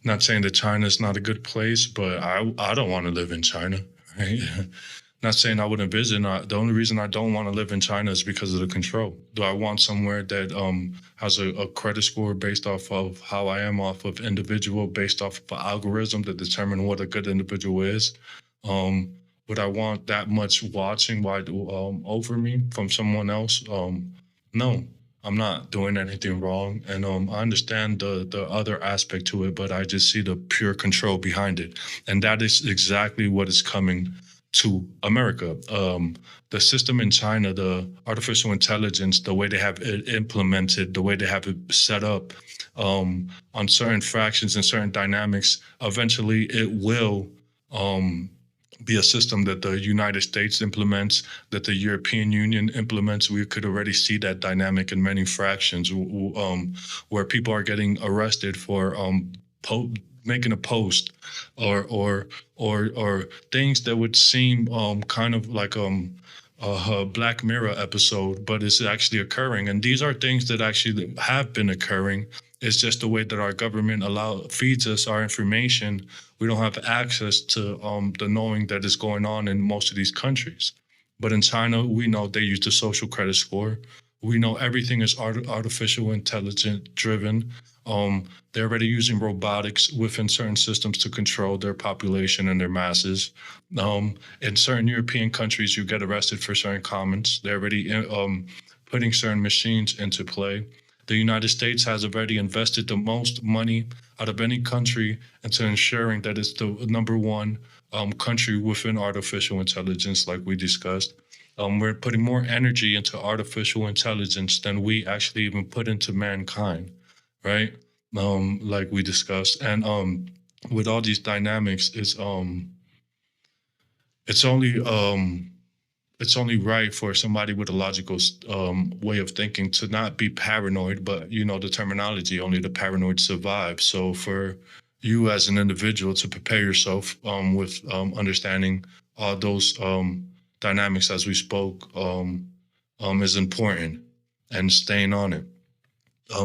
Not saying that China is not a good place, but I don't want to live in China, right? Not saying I wouldn't visit. The only reason I don't want to live in China is because of the control. Do I want somewhere that has a credit score based off of how I am, off of individual, based off of an algorithm that determine what a good individual is? Would I want that much watching over me from someone else? No, I'm not doing anything wrong, and I understand the other aspect to it, but I just see the pure control behind it, and that is exactly what is coming to America. The system in China, the artificial intelligence, the way they have it implemented, the way they have it set up on certain fractions and certain dynamics, eventually it will be a system that the United States implements, that the European Union implements. We could already see that dynamic in many fractions, where people are getting arrested for po- making a post, or things that would seem kind of like a Black Mirror episode, but it's actually occurring. And these are things that actually have been occurring. It's just the way that our government feeds us our information. We don't have access to the knowing that is going on in most of these countries. But in China, we know they use the social credit score. We know everything is artificial intelligence driven. They're already using robotics within certain systems to control their population and their masses. In certain European countries, you get arrested for certain comments. They're already putting certain machines into play. The United States has already invested the most money out of any country into ensuring that it's the number one country within artificial intelligence, like we discussed. We're putting more energy into artificial intelligence than we actually even put into mankind, right? Like we discussed, and with all these dynamics, it's only it's only right for somebody with a logical way of thinking to not be paranoid, but you know the terminology, only the paranoid survive. So for you as an individual to prepare yourself with understanding all those dynamics as we spoke is important, and staying on it,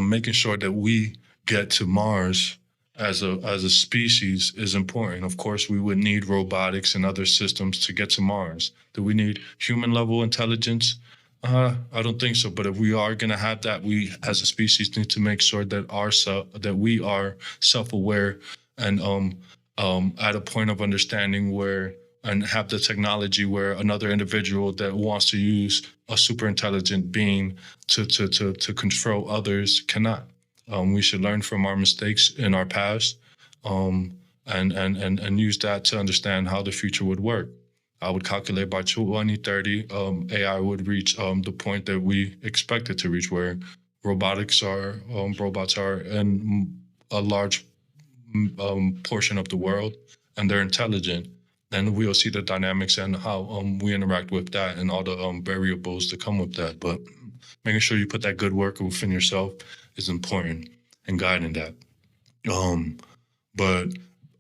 making sure that we get to Mars as a species is important. Of course, we would need robotics and other systems to get to Mars. Do we need human level intelligence? I don't think so. But if we are going to have that, we as a species need to make sure that that we are self aware and at a point of understanding where and have the technology where another individual that wants to use a super intelligent being to control others cannot. We should learn from our mistakes in our past, and use that to understand how the future would work. I would calculate by 2030, AI would reach the point that we expect it to reach, where robots are in a large portion of the world, and they're intelligent. And we'll see the dynamics and how we interact with that and all the variables that come with that. But making sure you put that good work within yourself is important and guiding that. Um, but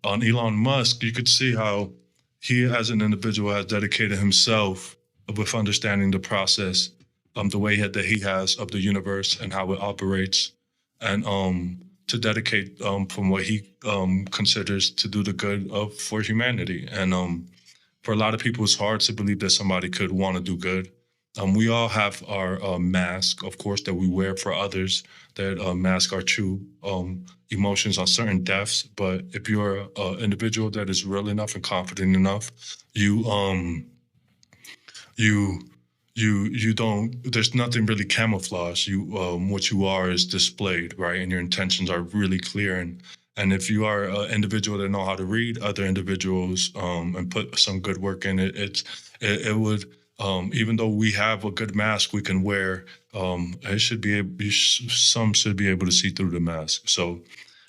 on Elon Musk, you could see how he, as an individual, has dedicated himself with understanding the process, the way that he has of the universe and how it operates, and to dedicate from what he considers to do the good of for humanity. And for a lot of people, it's hard to believe that somebody could want to do good. We all have our mask, of course, that we wear for others that mask our true emotions on certain depths. But if you're an individual that is real enough and confident enough, you you you don't. There's nothing really camouflage. You what you are is displayed, right, and your intentions are really clear. And if you are an individual that know how to read other individuals and put some good work in it, it would. Even though we have a good mask we can wear, it should be able, some should be able to see through the mask. So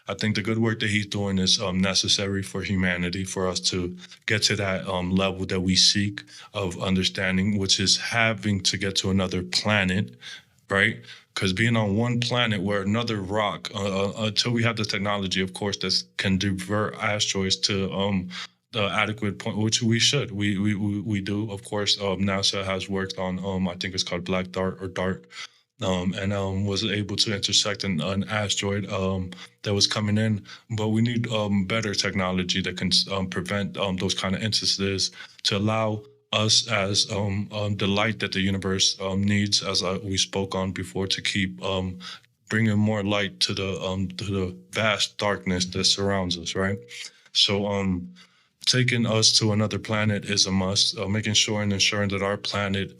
I think the good work that he's doing is necessary for humanity, for us to get to that level that we seek of understanding, which is having to get to another planet, right? Because being on one planet where another rock, until we have the technology, of course, that can divert asteroids to the adequate point, which we should, we do. Of course, NASA has worked on, I think it's called Black Dart or Dart, and was able to intersect an asteroid that was coming in. But we need better technology that can prevent those kind of instances to allow us as the light that the universe needs, as we spoke on before, to keep bringing more light to the vast darkness that surrounds us, right? So taking us to another planet is a must. Making sure and ensuring that our planet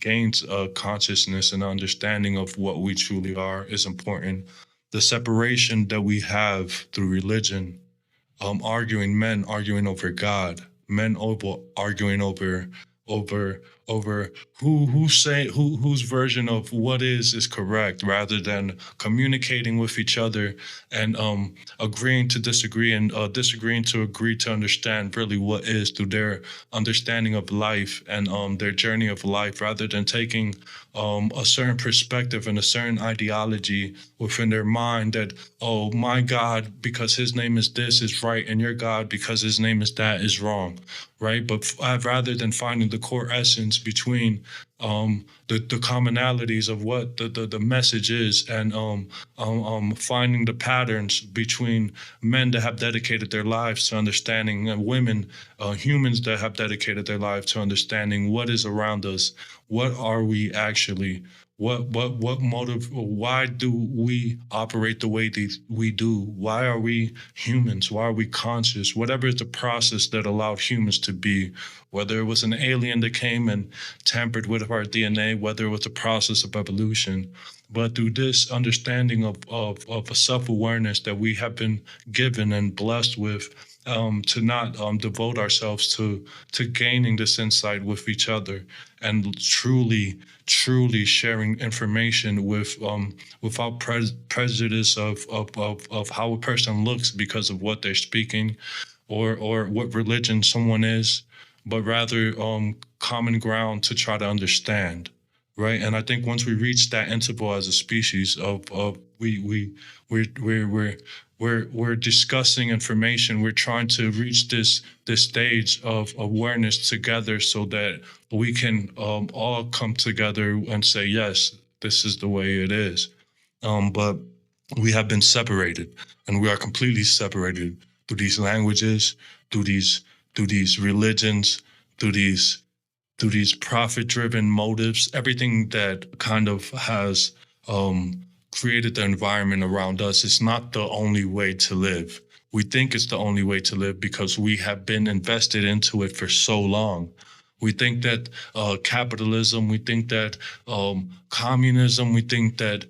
gains a consciousness and understanding of what we truly are is important. The separation that we have through religion, men arguing over God, men arguing over over whose version of what is correct, rather than communicating with each other and agreeing to disagree, and disagreeing to agree to understand really what is through their understanding of life and their journey of life, rather than taking a certain perspective and a certain ideology within their mind that, oh, my God, because his name is this, is right, and your God, because his name is that, is wrong, right? But rather than finding the core essence between the commonalities of what the message is, and finding the patterns between men that have dedicated their lives to understanding, and women, humans that have dedicated their lives to understanding what is around us. What are we actually? What motive? Why do we operate the way we do? Why are we humans? Why are we conscious? Whatever is the process that allowed humans to be, whether it was an alien that came and tampered with our DNA, whether it was a process of evolution. But through this understanding of a self-awareness that we have been given and blessed with, to not devote ourselves to gaining this insight with each other, and truly sharing information without prejudice of how a person looks because of what they're speaking, or what religion someone is, but rather common ground to try to understand, right? And I think once we reach that interval as a species of we're discussing information, we're trying to reach this stage of awareness together, so that we can all come together and say, yes, this is the way it is. But we have been separated, and we are completely separated through these languages, through these religions, through these profit-driven motives, everything that kind of has created the environment around us. Is not the only way to live. We think it's the only way to live because we have been invested into it for so long. We think that capitalism, we think that communism, we think that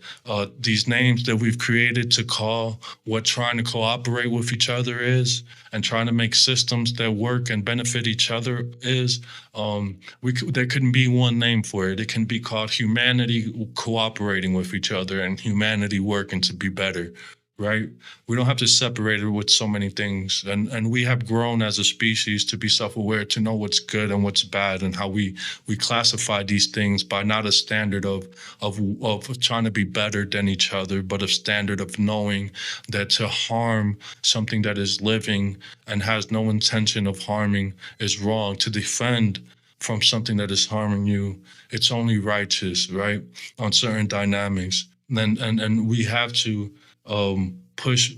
these names that we've created to call what trying to cooperate with each other is, and trying to make systems that work and benefit each other is. There couldn't be one name for it. It can be called humanity cooperating with each other and humanity working to be better, right? We don't have to separate it with so many things. And we have grown as a species to be self-aware, to know what's good and what's bad, and how we classify these things by not a standard of trying to be better than each other, but a standard of knowing that to harm something that is living and has no intention of harming is wrong. To defend from something that is harming you, it's only righteous, right? On certain dynamics. And we have to push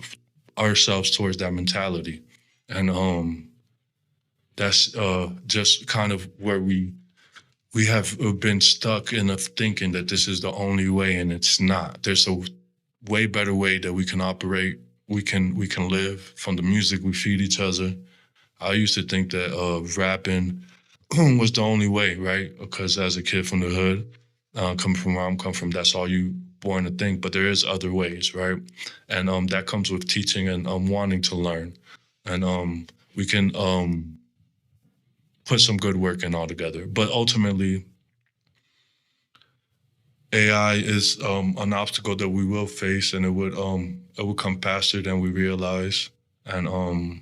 ourselves towards that mentality. And that's just kind of where we have been stuck in of thinking that this is the only way, and it's not. There's a way better way that we can operate. We can live from the music we feed each other. I used to think that rapping was the only way, right? Because as a kid from the hood, coming from where I'm come from, that's all you born to think. But there is other ways, right? And that comes with teaching and wanting to learn. And we can put some good work in all together. But ultimately, AI is an obstacle that we will face, and it would come faster than we realize. And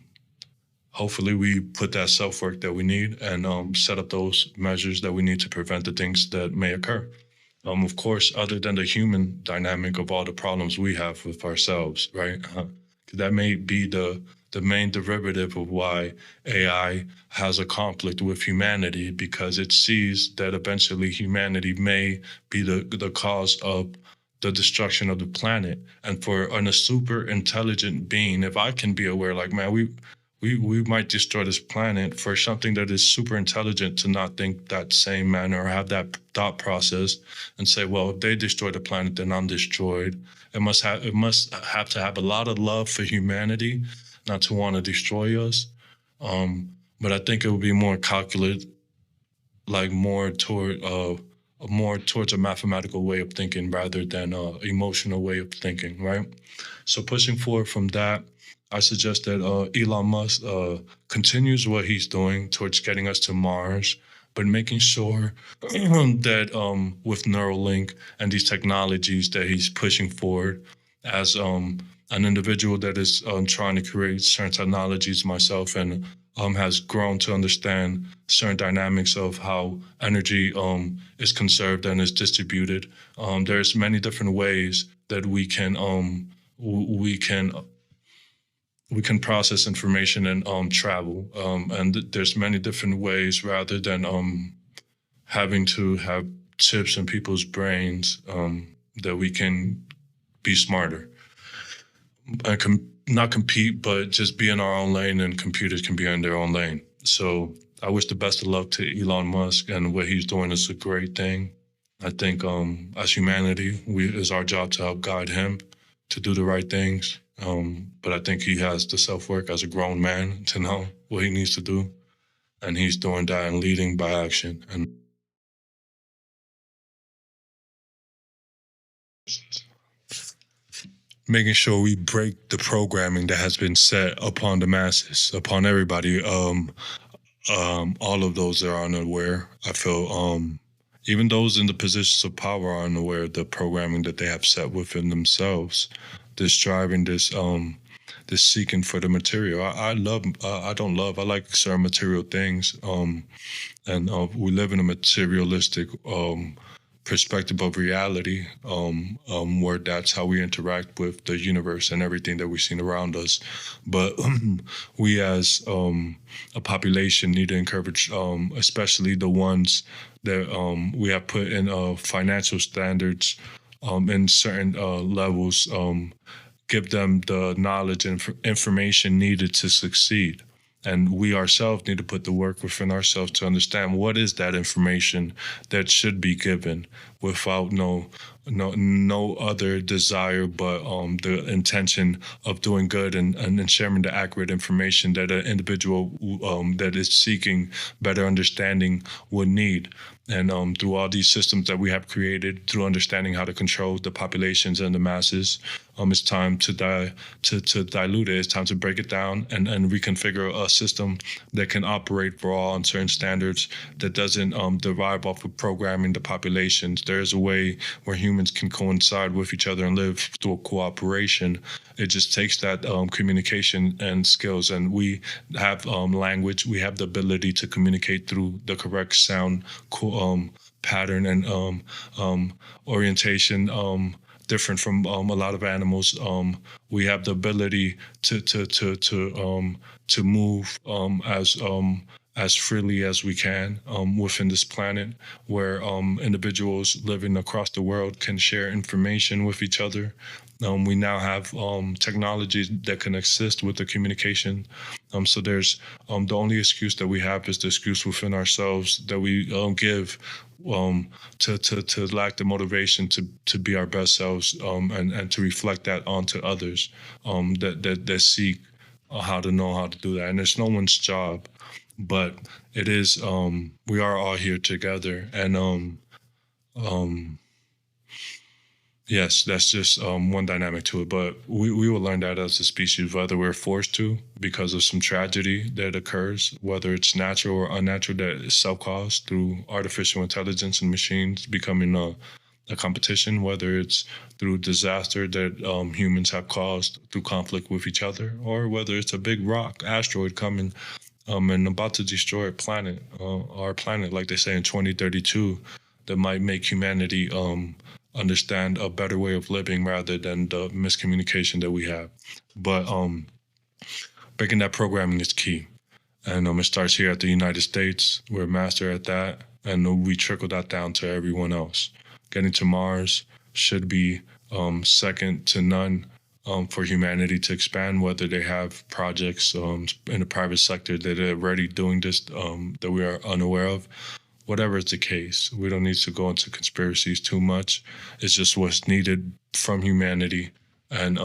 hopefully we put that self-work that we need, and set up those measures that we need to prevent the things that may occur. Of course, other than the human dynamic of all the problems we have with ourselves, right? That may be the main derivative of why AI has a conflict with humanity, because it sees that eventually humanity may be the cause of the destruction of the planet. And for a super intelligent being, if I can be aware, like, man, we might destroy this planet, for something that is super intelligent to not think that same manner or have that thought process and say, well, if they destroy the planet, then I'm destroyed. It must have to have a lot of love for humanity not to want to destroy us. But I think it would be more calculate, like more towards a mathematical way of thinking rather than a emotional way of thinking, right? So pushing forward from that, I suggest that Elon Musk continues what he's doing towards getting us to Mars, but making sure that with Neuralink and these technologies that he's pushing forward as an individual that is trying to create certain technologies myself and has grown to understand certain dynamics of how energy is conserved and is distributed. There's many different ways that we can we can process information and travel. And there's many different ways rather than having to have chips in people's brains that we can be smarter and not compete, but just be in our own lane, and computers can be in their own lane. So I wish the best of luck to Elon Musk, and what he's doing is a great thing. I think as humanity, it's our job to help guide him to do the right things. But I think he has the self work as a grown man to know what he needs to do, and he's doing that and leading by action. And making sure we break the programming that has been set upon the masses, upon everybody. All of those that are unaware, I feel, even those in the positions of power are unaware of the programming that they have set within themselves. This driving, this seeking for the material. I love. I don't love. I like certain material things. And we live in a materialistic perspective of reality, where that's how we interact with the universe and everything that we've seen around us. But we as a population need to encourage, especially the ones that we have put in financial standards in certain levels, give them the knowledge and information needed to succeed. And we ourselves need to put the work within ourselves to understand what is that information that should be given without no other desire but the intention of doing good and sharing the accurate information that an individual that is seeking better understanding would need. And through all these systems that we have created, through understanding how to control the populations and the masses, it's time to dilute it. It's time to break it down and reconfigure a system that can operate for all on certain standards, that doesn't derive off of programming the populations. There is a way where humans can coincide with each other and live through cooperation. It just takes that communication and skills, and we have language. We have the ability to communicate through the correct sound pattern and orientation. Different from a lot of animals, we have the ability to move as freely as we can within this planet, where individuals living across the world can share information with each other. We now have technologies that can assist with the communication. So there's the only excuse that we have is the excuse within ourselves that we give to lack the motivation to be our best selves, and to reflect that onto others that seek how to know how to do that. And it's no one's job, but it is. We are all here together, and yes, that's just one dynamic to it. But we will learn that as a species, whether we're forced to because of some tragedy that occurs, whether it's natural or unnatural, that is self-caused through artificial intelligence and machines becoming a competition, whether it's through disaster that humans have caused through conflict with each other, or whether it's a big rock, asteroid coming and about to destroy our planet, like they say in 2032, that might make humanity understand a better way of living rather than the miscommunication that we have. But breaking that programming is key. And it starts here at the United States. We're a master at that. And we trickle that down to everyone else. Getting to Mars should be second to none for humanity to expand, whether they have projects in the private sector that are already doing this that we are unaware of. Whatever is the case, we don't need to go into conspiracies too much. It's just what's needed from humanity, and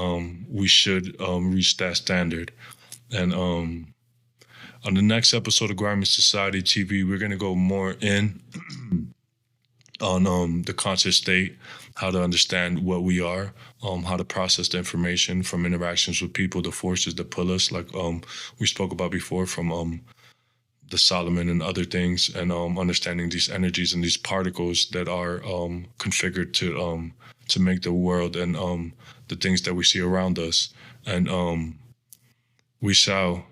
we should reach that standard. And on the next episode of Grimy Society TV, we're going to go more in on the conscious state, how to understand what we are, how to process the information from interactions with people, the forces that pull us, like we spoke about before, from the Solomon and other things, and understanding these energies and these particles that are configured to make the world and the things that we see around us. And we shall